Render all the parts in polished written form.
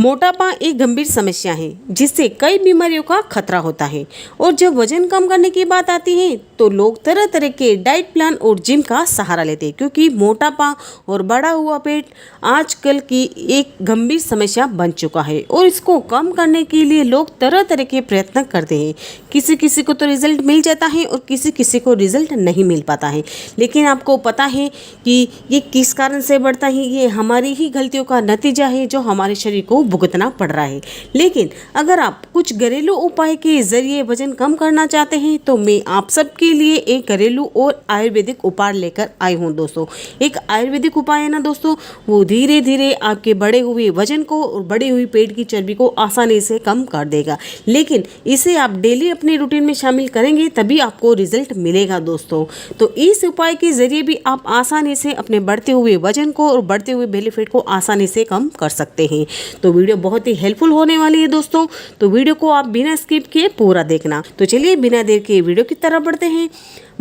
मोटापा एक गंभीर समस्या है जिससे कई बीमारियों का खतरा होता है। और जब वजन कम करने की बात आती है तो लोग तरह तरह के डाइट प्लान और जिम का सहारा लेते हैं, क्योंकि मोटापा और बढ़ा हुआ पेट आजकल की एक गंभीर समस्या बन चुका है। और इसको कम करने के लिए लोग तरह तरह के प्रयत्न करते हैं। किसी किसी को तो रिजल्ट मिल जाता है और किसी किसी को रिजल्ट नहीं मिल पाता है। लेकिन आपको पता है कि ये किस कारण से बढ़ता है? ये हमारी ही गलतियों का नतीजा है जो हमारे शरीर को भुगतना पड़ रहा है। लेकिन अगर आप कुछ घरेलू उपाय के जरिए वजन कम करना चाहते हैं तो मैं आप सबके लिए एक घरेलू और आयुर्वेदिक उपाय लेकर आई हूँ दोस्तों। एक आयुर्वेदिक उपाय है ना दोस्तों, वो धीरे धीरे आपके बढ़े हुए वजन को और बढ़ी हुई पेट की चर्बी को आसानी से कम कर देगा। लेकिन इसे आप डेली अपने रूटीन में शामिल करेंगे तभी आपको रिजल्ट मिलेगा दोस्तों। तो इस उपाय के जरिए भी आप आसानी से अपने बढ़ते हुए वजन को और बढ़ते हुए बेली फैट को आसानी से कम कर सकते हैं। तो वीडियो बहुत ही हेल्पफुल होने वाली है दोस्तों, तो वीडियो को आप बिना स्किप किए पूरा देखना। तो चलिए बिना देर के वीडियो की तरफ बढ़ते हैं।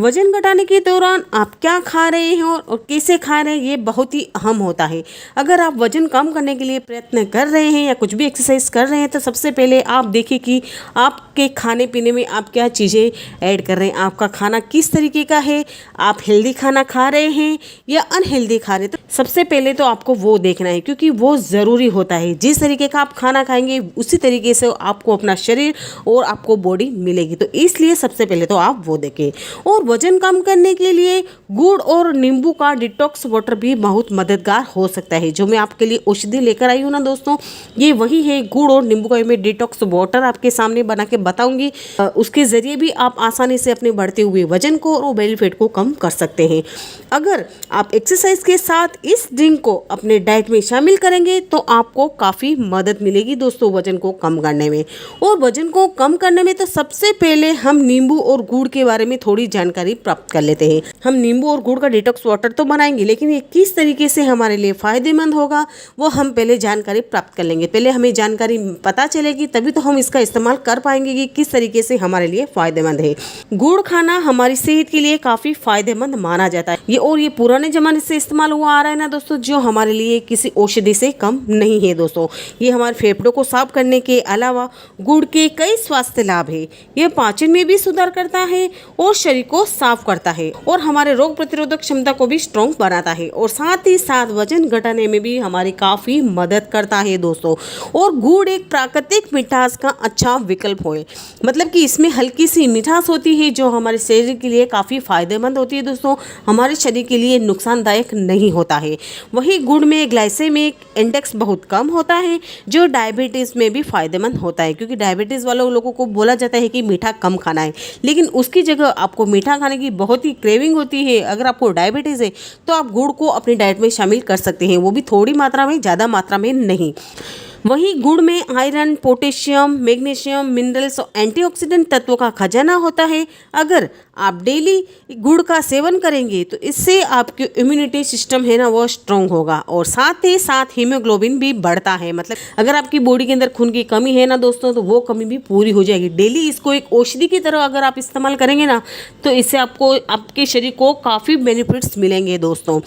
वजन घटाने के दौरान आप क्या खा रहे हैं और कैसे खा रहे हैं ये बहुत ही अहम होता है। अगर आप वजन कम करने के लिए प्रयत्न कर रहे हैं या कुछ भी एक्सरसाइज कर रहे हैं तो सबसे पहले आप देखिए कि आपके खाने पीने में आप क्या चीज़ें ऐड कर रहे हैं। आपका खाना किस तरीके का है, आप हेल्दी खाना खा रहे हैं या अनहेल्दी खा रहे हैं। तो सबसे पहले तो आपको वो देखना है, क्योंकि वो ज़रूरी होता है। जिस तरीके का आप खाना खाएंगे उसी तरीके से आपको अपना शरीर और आपको बॉडी मिलेगी। तो इसलिए सबसे पहले तो आप वो देखें। और वजन कम करने के लिए गुड़ और नींबू का डिटॉक्स वाटर भी बहुत मददगार हो सकता है। जो मैं आपके लिए औषधि लेकर आई हूँ ना दोस्तों, ये वही है। गुड़ और नींबू का मैं डिटॉक्स वाटर आपके सामने बना के बताऊंगी। उसके जरिए भी आप आसानी से अपने बढ़ते हुए वजन को और बेली फैट को कम कर सकते हैं। अगर आप एक्सरसाइज के साथ इस ड्रिंक को अपने डाइट में शामिल करेंगे तो आपको काफ़ी मदद मिलेगी दोस्तों वजन को कम करने में। और वजन को कम करने में तो सबसे पहले हम नींबू और गुड़ के बारे में थोड़ी जानकारी प्राप्त कर लेते हैं। हम नींबू और गुड़ का डिटॉक्स वाटर तो बनाएंगे, लेकिन ये किस तरीके से हमारे लिए फायदेमंद होगा वो हम पहले जानकारी प्राप्त कर लेंगे। पहले हमें जानकारी पता चलेगी तभी तो हम इसका इस्तेमाल कर पाएंगे कि किस तरीके से हमारे लिए फायदेमंद है। गुड़ खाना हमारी सेहत के लिए काफ़ी फायदेमंद माना जाता है। ये पुराने जमाने से इस्तेमाल हुआ आ रहा है ना दोस्तों, जो हमारे लिए किसी औषधि से कम नहीं है दोस्तों। ये हमारे फेफड़ों को साफ करने के अलावा गुड़ के कई स्वास्थ्य लाभ है। यह पाचन में भी सुधार करता है और शरीर को साफ करता है और हमारे रोग प्रतिरोधक क्षमता को भी स्ट्रॉन्ग बनाता है और साथ ही साथ वजन घटाने में भी हमारी काफ़ी मदद करता है दोस्तों। और गुड़ एक प्राकृतिक मिठास का अच्छा विकल्प है, मतलब कि इसमें हल्की सी मिठास होती है जो हमारे शरीर के लिए काफ़ी फायदेमंद होती है दोस्तों, हमारे शरीर के लिए नुकसानदायक नहीं होता है। वही गुड़ में ग्लाइसेमिक इंडेक्स बहुत कम होता है जो डायबिटीज़ में भी फायदेमंद होता है, क्योंकि डायबिटीज़ वाले लोगों को बोला जाता है कि मीठा कम खाना है, लेकिन उसकी जगह आपको मीठा खाने की बहुत ही क्रेविंग होती है। अगर आपको डायबिटीज़ है तो आप गुड़ को अपनी डाइट में शामिल कर सकते हैं, वो भी थोड़ी मात्रा में, ज़्यादा मात्रा में नहीं। वहीं गुड़ में आयरन, पोटेशियम, मैग्नीशियम, मिनरल्स और एंटीऑक्सीडेंट तत्वों का खजाना होता है। अगर आप डेली गुड़ का सेवन करेंगे तो इससे आपकी इम्यूनिटी सिस्टम है ना वो स्ट्रॉन्ग होगा और साथ ही साथ हीमोग्लोबिन भी बढ़ता है। मतलब अगर आपकी बॉडी के अंदर खून की कमी है ना दोस्तों तो वो कमी भी पूरी हो जाएगी। डेली इसको एक औषधि की तरह अगर आप इस्तेमाल करेंगे ना तो इससे आपको आपके शरीर को काफ़ी बेनिफिट्स मिलेंगे दोस्तों।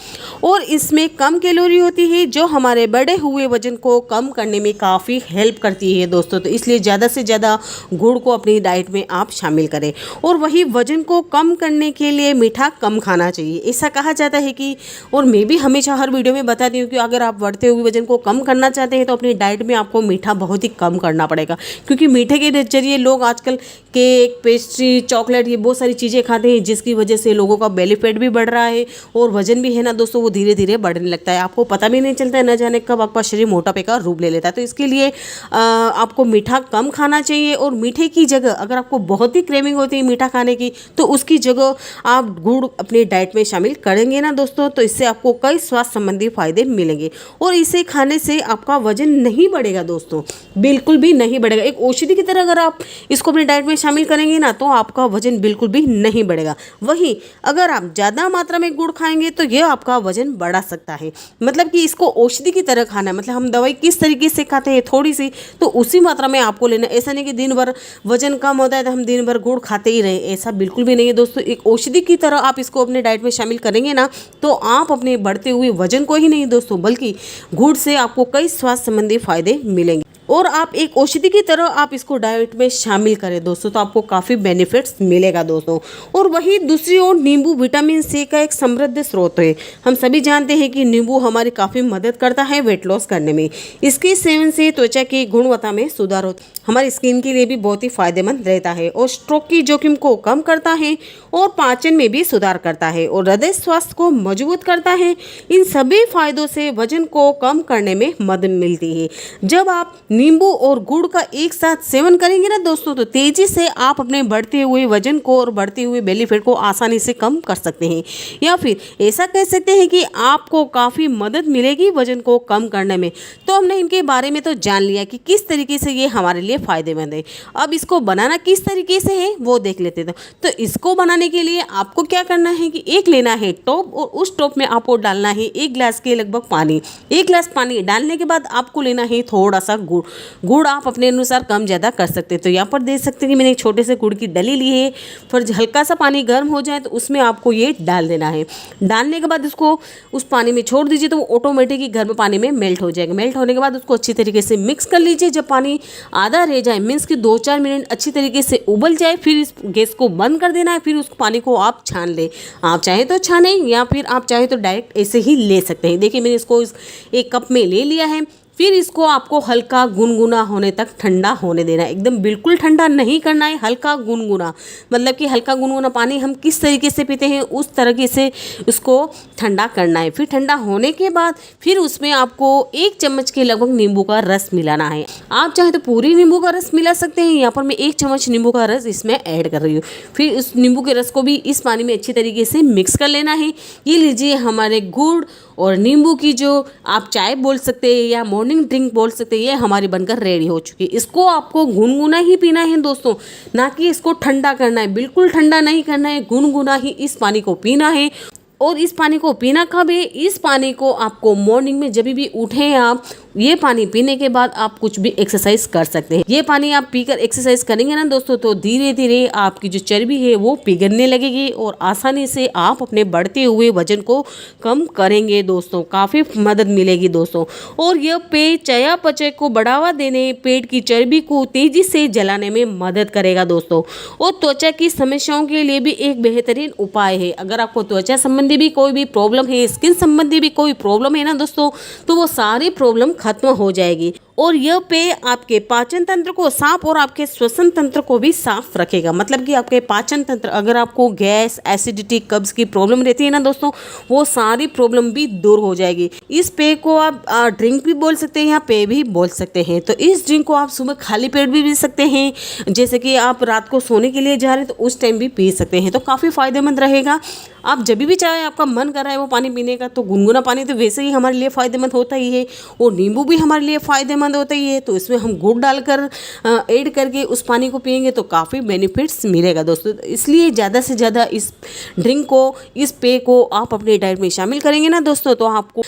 और इसमें कम कैलोरी होती है जो हमारे बढ़े हुए वजन को कम करने में काफ़ी हेल्प करती है दोस्तों। तो इसलिए ज़्यादा से ज़्यादा गुड़ को अपनी डाइट में आप शामिल करें। और वही वजन को कम करने के लिए मीठा कम खाना चाहिए, ऐसा कहा जाता है कि, और मैं भी हमेशा हर वीडियो में बताती हूँ कि अगर आप बढ़ते हुए वजन को कम करना चाहते हैं तो अपनी डाइट में आपको मीठा बहुत ही कम करना पड़ेगा, क्योंकि मीठे के जरिए लोग आजकल केक, पेस्ट्री, चॉकलेट ये बहुत सारी चीज़ें खाते हैं जिसकी वजह से लोगों का बेली फैट भी बढ़ रहा है और वजन भी है ना दोस्तों वो धीरे धीरे बढ़ने लगता है। आपको पता भी नहीं चलता है, न जाने कब आपका शरीर मोटापे का रूप ले लेता है। तो इसके लिए आपको मीठा कम खाना चाहिए और मीठे की जगह अगर आपको बहुत ही क्रेविंग होती है मीठा खाने की तो उसकी जगह आप गुड़ अपनी डाइट में शामिल करेंगे ना दोस्तों तो इससे आपको कई स्वास्थ्य संबंधी फायदे मिलेंगे। और इसे खाने से आपका वजन नहीं बढ़ेगा दोस्तों, बिल्कुल भी नहीं बढ़ेगा। एक औषधि की तरह अगर आप इसको अपनी डाइट में शामिल करेंगे ना तो आपका वजन बिल्कुल भी नहीं बढ़ेगा। वहीं अगर आप ज़्यादा मात्रा में गुड़ खाएंगे तो यह आपका वजन बढ़ा सकता है। मतलब कि इसको औषधि की तरह खाना है, मतलब हम दवाई किस तरीके से खाते हैं थोड़ी सी तो उसी मात्रा में आपको लेना। ऐसा नहीं कि दिन भर वजन कम होता है तो हम दिन भर गुड़ खाते ही रहे, ऐसा बिल्कुल भी भी नहीं है दोस्तों, एक औषधि की तरह आप इसको अपने डाइट में शामिल करेंगे ना, तो आप अपने बढ़ते हुए वजन को ही नहीं दोस्तों, बल्कि गुड़ से आपको कई स्वास्थ्य संबंधी फायदे मिलेंगे। और आप एक औषधि की तरह आप इसको डाइट में शामिल करें दोस्तों, तो आपको काफ़ी बेनिफिट्स मिलेगा दोस्तों। और वही दूसरी ओर नींबू विटामिन सी का एक समृद्ध स्रोत है। हम सभी जानते हैं कि नींबू हमारी काफ़ी मदद करता है वेट लॉस करने में। इसके सेवन से त्वचा की गुणवत्ता में सुधार होता है, हमारी स्किन के लिए भी बहुत ही फायदेमंद रहता है, और स्ट्रोक की जोखिम को कम करता है, और पाचन में भी सुधार करता है, और हृदय स्वास्थ्य को मजबूत करता है। इन सभी फायदों से वजन को कम करने में मदद मिलती है। जब आप नींबू और गुड़ का एक साथ सेवन करेंगे ना दोस्तों, तो तेजी से आप अपने बढ़ते हुए वजन को और बढ़ते हुए बेली फैट को आसानी से कम कर सकते हैं, या फिर ऐसा कह सकते हैं कि आपको काफ़ी मदद मिलेगी वजन को कम करने में। तो हमने इनके बारे में तो जान लिया कि किस तरीके से ये हमारे लिए फायदेमंद है। अब इसको बनाना किस तरीके से है वो देख लेते हैं। तो इसको बनाने के लिए आपको क्या करना है कि एक लेना है टॉप, और उस टॉप में आपको डालना है 1 गिलास के लगभग पानी। 1 गिलास पानी डालने के बाद आपको लेना है थोड़ा सा गुड़ आप अपने अनुसार कम ज़्यादा कर सकते हैं। तो यहाँ पर देख सकते हैं कि मैंने एक छोटे से गुड़ की डली ली है। फिर हल्का सा पानी गर्म हो जाए तो उसमें आपको ये डाल देना है। डालने के बाद इसको उस पानी में छोड़ दीजिए, तो वो ऑटोमेटिक ही गर्म पानी में मेल्ट हो जाएगा। मेल्ट होने के बाद उसको अच्छी तरीके से मिक्स कर लीजिए। जब पानी आधा रह जाए, मीन्स कि 2-4 मिनट अच्छी तरीके से उबल जाए, फिर इस गैस को बंद कर देना है। फिर उस पानी को आप छान लें। आप चाहे तो छानें, या फिर आप चाहे तो डायरेक्ट ऐसे ही ले सकते हैं। देखिए मैंने इसको एक कप में ले लिया है। फिर इसको आपको हल्का गुनगुना होने तक ठंडा होने देना है। एकदम बिल्कुल ठंडा नहीं करना है, हल्का गुनगुना, मतलब कि हल्का गुनगुना पानी हम किस तरीके से पीते हैं उस तरीके से उसको ठंडा करना है। फिर ठंडा होने के बाद फिर उसमें आपको 1 चम्मच के लगभग नींबू का रस मिलाना है। आप चाहे तो पूरी नींबू का रस मिला सकते हैं। यहाँ पर मैं 1 चम्मच नींबू का रस इसमें ऐड कर रही हूँ। फिर उस नींबू के रस को भी इस पानी में अच्छी तरीके से मिक्स कर लेना है। ये लीजिए हमारे गुड़ और नींबू की जो आप चाय बोल सकते हैं या मॉर्निंग ड्रिंक बोल सकते हैं, ये हमारी बनकर रेडी हो चुकी है। इसको आपको गुनगुना ही पीना है दोस्तों, ना कि इसको ठंडा करना है। बिल्कुल ठंडा नहीं करना है, गुनगुना ही इस पानी को पीना है। और इस पानी को पीना कब है? इस पानी को आपको मॉर्निंग में जब भी उठें आप, ये पानी पीने के बाद आप कुछ भी एक्सरसाइज कर सकते हैं। ये पानी आप पीकर एक्सरसाइज करेंगे ना दोस्तों, तो धीरे धीरे आपकी जो चर्बी है वो पिघलने लगेगी, और आसानी से आप अपने बढ़ते हुए वजन को कम करेंगे दोस्तों। काफ़ी मदद मिलेगी दोस्तों। और यह पेय चयापचय को बढ़ावा देने, पेट की चर्बी को तेजी से जलाने में मदद करेगा दोस्तों। और त्वचा की समस्याओं के लिए भी एक बेहतरीन उपाय है। अगर आपको त्वचा संबंधी भी कोई भी प्रॉब्लम है, स्किन संबंधी भी कोई प्रॉब्लम है ना दोस्तों, तो वो सारी प्रॉब्लम खत्म हो जाएगी। और यह पेय आपके पाचन तंत्र को साफ और आपके श्वसन तंत्र को भी साफ रखेगा। मतलब कि आपके पाचन तंत्र, अगर आपको गैस, एसिडिटी, कब्ज की प्रॉब्लम रहती है ना दोस्तों, वो सारी प्रॉब्लम भी दूर हो जाएगी। इस पेय को आप ड्रिंक भी बोल सकते हैं या पेय भी बोल सकते हैं। तो इस ड्रिंक को आप सुबह खाली पेट भी पी सकते हैं, जैसे कि आप रात को सोने के लिए जा रहे हैं तो उस टाइम भी पी सकते हैं। तो काफ़ी फायदेमंद रहेगा। आप जब भी चाहे आपका मन कर रहा है वो पानी पीने का, तो गुनगुना पानी तो वैसे ही हमारे लिए फ़ायदेमंद होता ही है, और नींबू भी हमारे लिए फ़ायदेमंद होता ही है। तो इसमें हम गुड़ डालकर ऐड करके उस पानी को पिएंगे तो काफ़ी बेनिफिट्स मिलेगा दोस्तों। इसलिए ज़्यादा से ज़्यादा इस ड्रिंक को, इस पेय को आप अपने डाइट में शामिल करेंगे ना दोस्तों, तो आपको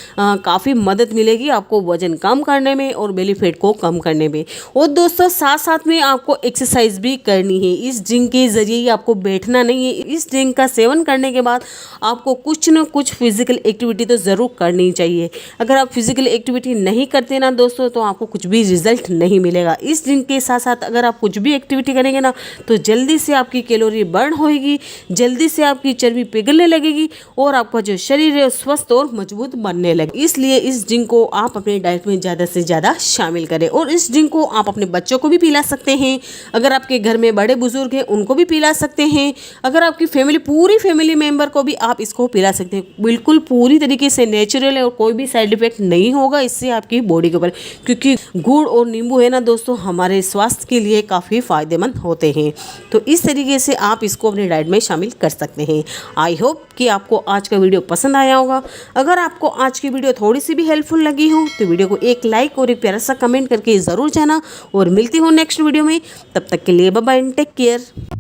काफ़ी मदद मिलेगी आपको वजन कम करने में और बेली फैट को कम करने में। और दोस्तों साथ साथ में आपको एक्सरसाइज भी करनी है। इस ड्रिंक के ज़रिए आपको बैठना नहीं है। इस ड्रिंक का सेवन करने के बाद आपको कुछ न कुछ फिजिकल एक्टिविटी तो ज़रूर करनी चाहिए। अगर आप फिजिकल एक्टिविटी नहीं करते ना दोस्तों, तो आपको कुछ भी रिजल्ट नहीं मिलेगा। इस ड्रिंक के साथ साथ अगर आप कुछ भी एक्टिविटी करेंगे ना, तो जल्दी से आपकी कैलोरी बर्न होएगी, जल्दी से आपकी चर्बी पिघलने लगेगी, और आपका जो शरीर है स्वस्थ और मजबूत बनने लगे। इसलिए इस ड्रिंक को आप अपने डाइट में ज़्यादा से ज़्यादा शामिल करें। और इस ड्रिंक को आप अपने बच्चों को भी पिला सकते हैं। अगर आपके घर में बड़े बुजुर्ग हैं उनको भी पिला सकते हैं। अगर आपकी फैमिली, पूरी फैमिली मेम्बर को भी आप इसको पिला सकते हैं। बिल्कुल पूरी तरीके से नेचुरल है और कोई भी साइड इफेक्ट नहीं होगा इससे आपकी बॉडी के ऊपर, क्योंकि गुड़ और नींबू है ना दोस्तों, हमारे स्वास्थ्य के लिए काफ़ी फायदेमंद होते हैं। तो इस तरीके से आप इसको अपने डाइट में शामिल कर सकते हैं। आई होप कि आपको आज का वीडियो पसंद आया होगा। अगर आपको आज की वीडियो थोड़ी सी भी हेल्पफुल लगी हो तो वीडियो को एक लाइक और एक प्यारा सा कमेंट करके ज़रूर जाना। और मिलती हूँ नेक्स्ट वीडियो में, तब तक के लिए बाय बाय, टेक केयर।